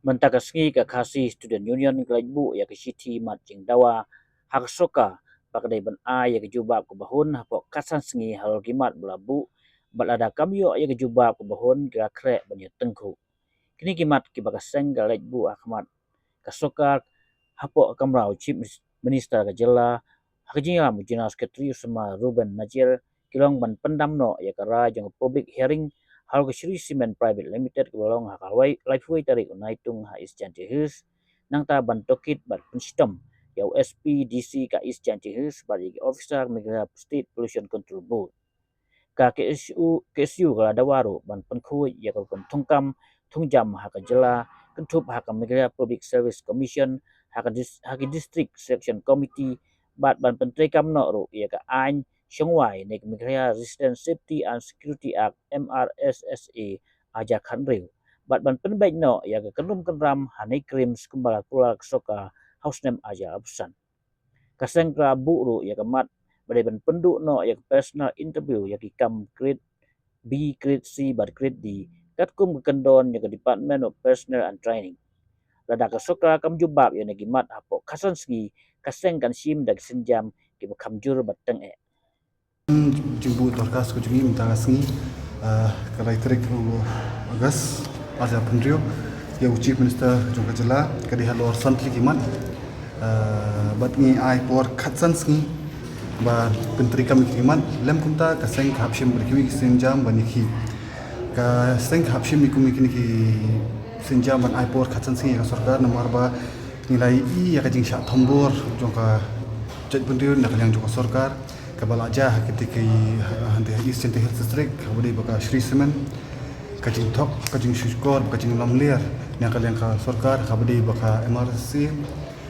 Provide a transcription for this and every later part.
Mentakasngi ka khasi student union kelajbu ya ke city mat jing dawa hak soka pakdai ban a ya ke jubab ke bahun hapo kasan sngi hal gimat belabu balada kamyo ya ke jubab ke bahun kira krek banyak tengku kini gimat ki bakaseng kelajbu ahmad kasoka hapo kamrau chief minister ke jela hak jinga mujina sekretari sama Ruben Najir kilong ban pendam no ya kara jang public hearing hal ke Shri Cement Private Limited kelong hakalwai lifeway tarik unaitung ha is jantihus nang ta ban tokit bat penstom ya SPDC ka is jantihus bagi officer Meghalaya State Pollution Control Board ka KSU kala dawaru ban penkhu ya ka thungkam thungjam ha ka jela kentup ha ka Meghalaya Public Service Commission ha ka district section committee ban pentri kam no ru ya ka an Shongwai nek Meghalaya Resident Safety and Security Act MRSSA aja khanriu ban penbaik no ya ka kenum kenram hanai krim skumbala pula soka house name aja absan kaseng kra buru ya ka mat badai ban pendu no ya ka personal interview ya ki kam grade B grade C bar grade D kat kum kendon ya ka Department of Personnel and Training lada ka soka kam jubab ya nagi mat apo kasan ski kaseng kan sim dag senjam ki bakam jur bateng Jumbo Dorcas ko jungi minta ngasngi kalai terik agas aja pendrio ya chief minister jongka jela kadi halor santli kiman bat ngi ai por khatsan sngi ba pentri kam kiman lem kunta kaseng hapshim berkiwi senjam baniki ka seng hapshim mikumi ki senjam ban ai por khatsan sngi ka sarkar nomor ba nilai i ya kajing sha thombor jongka jaj pendrio nak yang jongka sarkar kabal aja ketika hanti hadis centre health district kabudi baka Shri Cement kajing thok kajing syukor kajing lamliar yang kalian ka sarkar kabudi baka MRC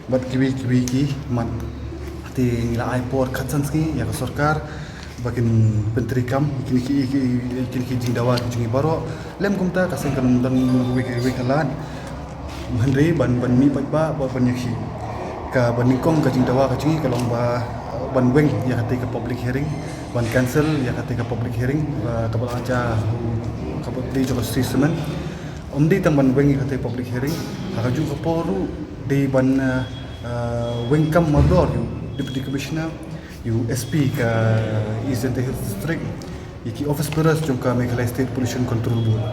bat kiwi ki man ti la ai por khatsanski ya ka sarkar bakin pentri kam kini jing dawa jing baro lem kumta kaseng kan dan wi kalan hendri ban mi ba banyak ka baningkong kajing dawa kajing kalong ba ban wing ya ketika public hearing ban cancel ya ketika public hearing kabel aja kabel di Joko Semen di tamban wing ya ketika public hearing hakaju kaporu di ban wing kam modor deputy commissioner USP ke Eastern Health District iki office beras jumka Meghalaya State Pollution Control Board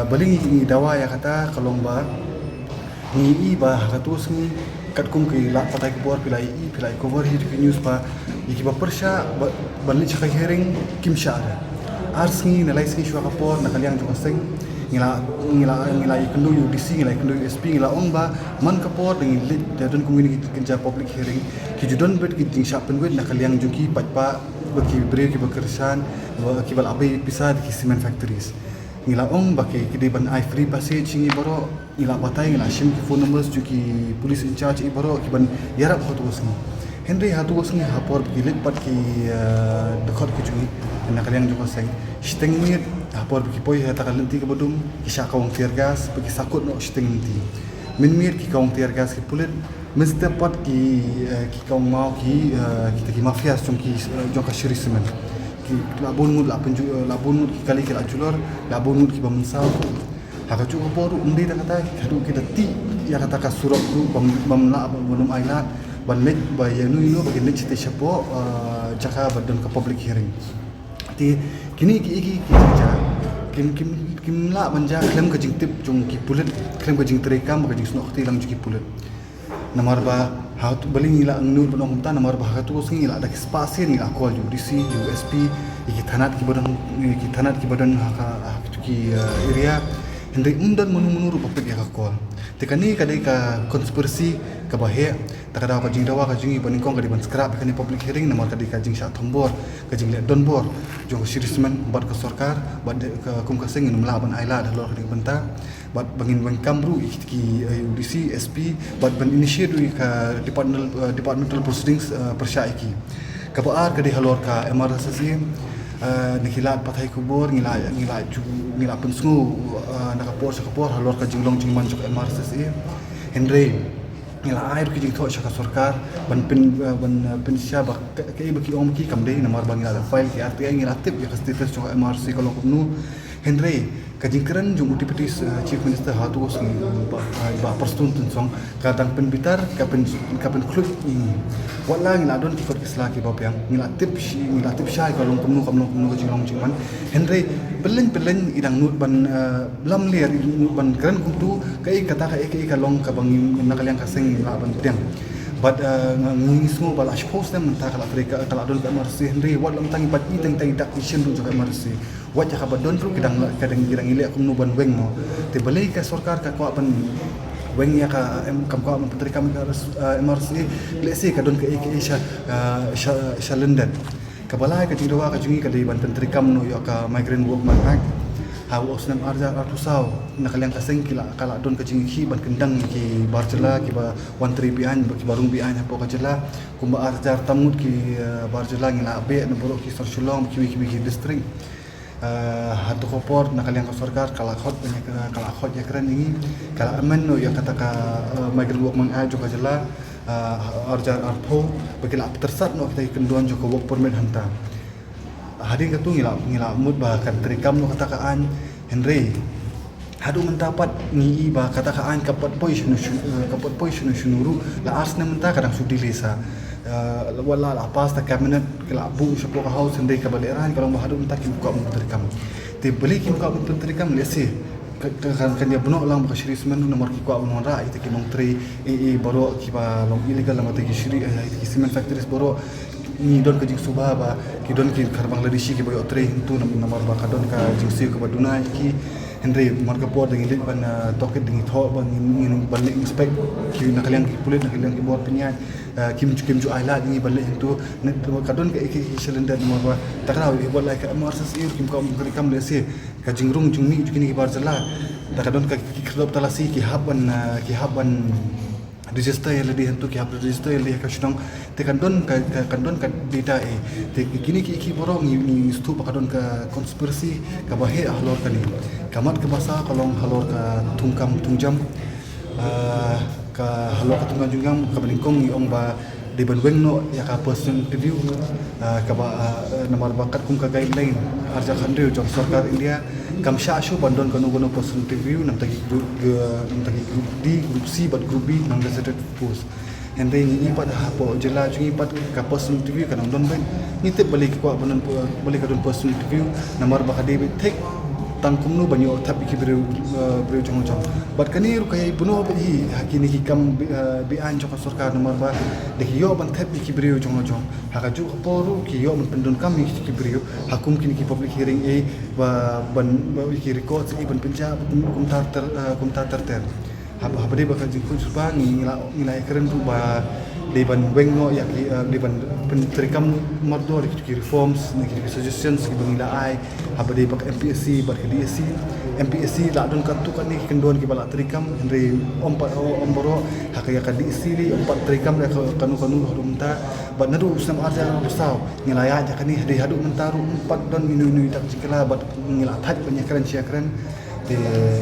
baling ini dawa ya kata kalomba ni ba katus ni kat kum ki la patai kubor pilai cover hit news pa iki ba persha banli chaka hearing kim sha ars ni nalai sni shwa kapor nakaliang jong seng ngila ikendu UDC ngila ikendu USP ngila on ba man kapor dengan lit dadun community kenja public hearing ki judon bet ki ting sha penwet nakaliang jong ki patpa baki bre ki bakersan ki bal abai pisah di cement factories ngila ong baki kide ban I free passage ngi baro ngila batai ngila shim ki phone numbers juki police in charge i baro ki ban yarap hotu sni Henry hatu sni hapor ki lit pat ki dekhot ki juki na kaliang joko seng steng ni hapor ki poi hata kalenti ke bodum ki sakong tear gas bagi sakut no steng ti min mir ki kong tear gas ki pulit mesti pat ki kong mau ki kita ki mafia jongki jongka Shri Cement labun mud labun mud kali kala julor labun mud ki bamsau haka cu boru undi ta kata hadu kita ti ya kata ka surok ru bamla bonum ailat banlet bayanu ino bagi net cite chapo jaka badan ka public hearing ti kini ki ja kim la banja klem ka jingtip jong ki pulet klem ka jing terekam ka jing snok ti lang ki pulet namar ba hat baling ila nur bonong ta namar ba hatu singi ila dak spasi ni akol UDC USP iki thanat ki badan haka ki area hendai undan menu rupapek ya akol tekani kadai ka konspirasi ka bahe takada ka jing dawa ka jingi baningkong ka di ban scrap kani public hearing namar kadai ka jing sha thombor ka jing le donbor jong Shri Cement bad ka sarkar bad ka kum ka sengin melaban aila dalor ka benta bad bangin wang kamru ki UDC SP bad ban initiate ka departmental proceedings persya iki ka baar ka di halor ka MRSC nikilat patai kubur ngila pensngu nakapor halor ka jinglong jingman jok MRSC Henry ngila air ki jing tho shaka sarkar ban pin sha ba ke baki om ki kam dei namar bang ngila file ki arti ngila tip ya status cho MRC kalau kumnu Henry kajingkeran jung deputies chief minister hatu os ba perstun song kadang penbitar kapen klub ini wala ngila don tikot kisla ki ba yang ngila tip sha kalau kumnu jing man Henry belen idang nut ban lam liar ban keren kumtu kai kata kai kalong kabang nakaliang kaseng ngila ban tiang but ngismo bala suppose them mentah kala Afrika kala don MRC Henry wat lam tangi pat iteng dak mission do MRC wat ja kabadon ru kadang girang ile aku nu ban weng mo te balai ka sarkar ka ko ban weng ya ka kam ko menteri kami ka MRC lesi ka don ka sha London ka balai ka jingwa ka jungi ka di ban menteri kam no ya ka migrant workman act hawa osnam arja artusau nakaliang kaseng kala don ka jingi ban kendang ki barjela ki ba wantri bian ki barung bian hapo ka jela kumba arjar tamut ki barjela ngila be na borok ki sorsulong ki district hatu kopor nakaliang ka sarkar kala khot ya keren ini kala amen no ya kata ka migrant workman act ka jela arjar arpo bakila tersat no kita kenduan joko work permit hanta hading katu ngila mut ba kan terikam no katakaan Henry hadu mendapat ngi ba katakaan kapat poi shunu la arsna menta kadang sudi lesa wala la pasta cabinet kala bu shapo house Henry kabaleran kalau hadu menta kim ko terikam te beli kim ko terikam lesi kan dia benar lang baka shiri semen nomor ki ko non ra ite ki mong 3 baro ki ba long illegal la mata ki shiri ki cement factories baro ni don ka jing suba ba ki don ki karbang ladishi ki boyo tre hintu nomor ba ka don ka jing si ko baduna ki Henry marka por dengan lit ban toket dengan tho ban ngin balik inspect ki nakaliang ki pulit nakaliang ki bor penyan kim ju aila ni balik hintu ka don ka ki cylinder nomor ba takra wi bol like MRC kim ko kam lesi ka jing rung jung mi ki bar jala ka don ka ki khlob talasi ki haban register yang lebih hentu ki register yang lebih kasunang te kandon ka data te kini ki borong ni stu pakadon ka konspirasi ka bahe ahlor kani kamat ke basa kalong halor ka tungjam ka halor ka tungjam ka belingkong ni ong ba di banweng no ya ka person review ka ba nomor bakat kum ka guideline arja khandri jong sarkar India kam sha bandon kono person review nam tagi group D group C but group B nam gazetted post Henry ni pada hapo jela jungi pat ka person review kan don ben ni te balik ko bandon balik ka don person review nomor bakat de tek tangkum nu banyo tapi ki beri jong bat kani ru kay buno bi hakini ki kam bi an jong sarkar nomor ba de yo ban tapi ki beri jong haka ju poru ki yo ban pendon kam ki beri hakum kini ki public hearing ba ban ki record ban penjab kum tar ter haba de bakal jing kun suba ngila keren tu ba di ban wengo ya di ban penterikam mardo ki reforms ni ki suggestions ki bangila ai haba de bak MPSC bak MPSC la don kan tu kan ni kendon ki bala terikam Henry omboro hakaya ka DSC li empat terikam la kanu horumta bat nadu usam arja besau ngilaya ja kan ni de hadu mentaru empat don minu tak cikala bat ngila that penyakaran siakran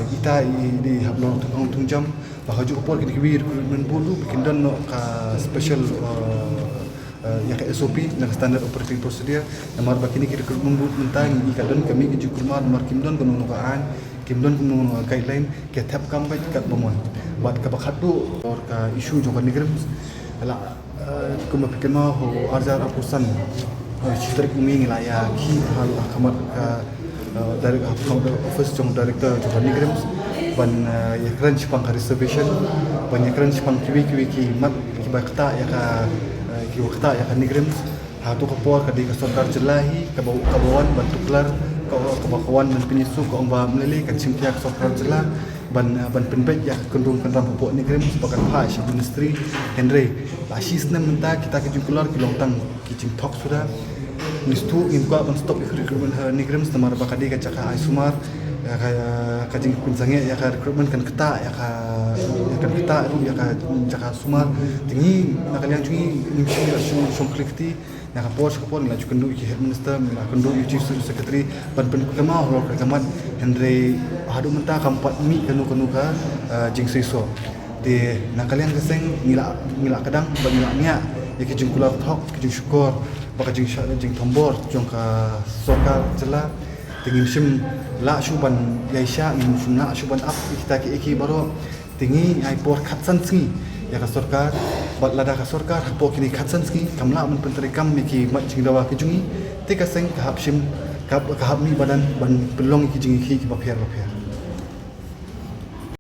kita di hablon tungjam bahaju opor kini kibir recruitment bulu bikin dan no ka special ya ka SOP na standard operating procedure namar bakini ki recruitment bulu mentang ika dan kami ki jukurma namar kimdon kono nukaan kimdon kono guideline ke tap kampai kat bomon bat ka bakhatu or ka issue jo ka nigram ala kuma pikema ho arjar apusan chitrik umi ngilaya ki hal kamat ka dari office jong director jong nigrams ban ya kran chipang reservation ban ya kran chipang kiwi ki mat ki bakta ya ka nigrams ha to kapor ka di ka sarkar jelahi ka bawan ban tuklar ka bakawan dan pinisu ka omba melili kan simpiak sarkar jelah ban penbet ya kendung kan rampok nigrams bakan phai ministry Henry asis na menta kita ke jungkular ki longtang ki jing thok sudah nistu imka ban stop recruitment nigrams tamar bakadi ka chaka sumar ka jing pinsange ya ka recruitment kan keta ya ka chaka sumar tingi nakaliang jungi nimshi shon klikti na ka pos na jukendu ki head minister na kendu chief secretary ban kema ho ka kamat Henry hadu menta kampat mi kanu ka jing siso di nakalian keseng ngila kadang ba ngila nia ya ke jung kulak thok ke jung syukur ba ke jung tombor jung ka sorkar jela tingin sim la shuban yaisha min sunna shuban ap kita ki eki baro tingi ai por khatsan singi ya ka sorkar bat lada ka sorkar hapo kini khatsan singi kamla men penteri kam miki mat jing dawa ke jungi te ka seng ka hap sim ka hap mi badan ban pelong ki jingi ki ba pher